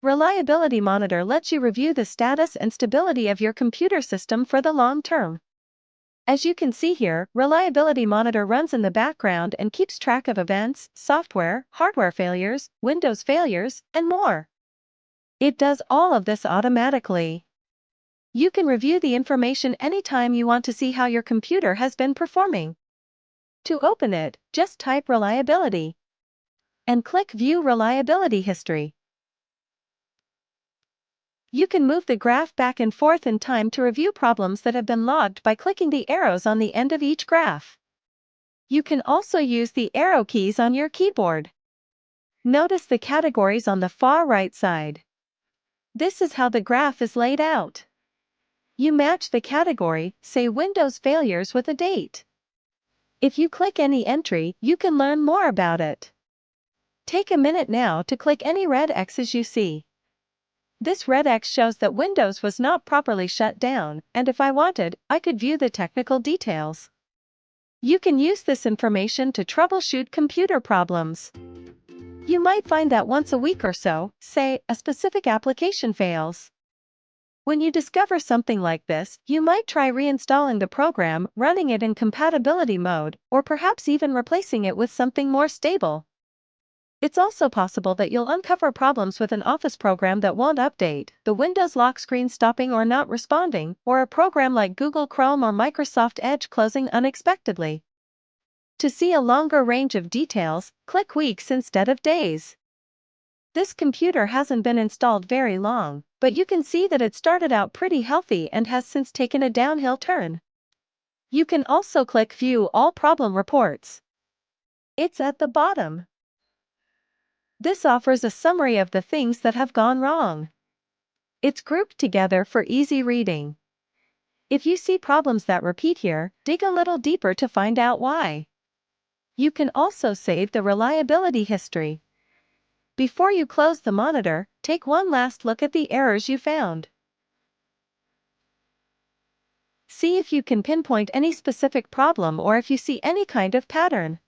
Reliability Monitor lets you review the status and stability of your computer system for the long term. As you can see here, Reliability Monitor runs in the background and keeps track of events, software, hardware failures, Windows failures, and more. It does all of this automatically. You can review the information anytime you want to see how your computer has been performing. To open it, just type Reliability and click View Reliability History. You can move the graph back and forth in time to review problems that have been logged by clicking the arrows on the end of each graph. You can also use the arrow keys on your keyboard. Notice the categories on the far right side. This is how the graph is laid out. You match the category, say Windows failures, with a date. If you click any entry, you can learn more about it. Take a minute now to click any red X's you see. This red X shows that Windows was not properly shut down, and if I wanted, I could view the technical details. You can use this information to troubleshoot computer problems. You might find that once a week or so, say, a specific application fails. When you discover something like this, you might try reinstalling the program, running it in compatibility mode, or perhaps even replacing it with something more stable. It's also possible that you'll uncover problems with an Office program that won't update, the Windows lock screen stopping or not responding, or a program like Google Chrome or Microsoft Edge closing unexpectedly. To see a longer range of details, click weeks instead of days. This computer hasn't been installed very long, but you can see that it started out pretty healthy and has since taken a downhill turn. You can also click View All Problem Reports. It's at the bottom. This offers a summary of the things that have gone wrong. It's grouped together for easy reading. If you see problems that repeat here, dig a little deeper to find out why. You can also save the reliability history. Before you close the monitor, take one last look at the errors you found. See if you can pinpoint any specific problem or if you see any kind of pattern.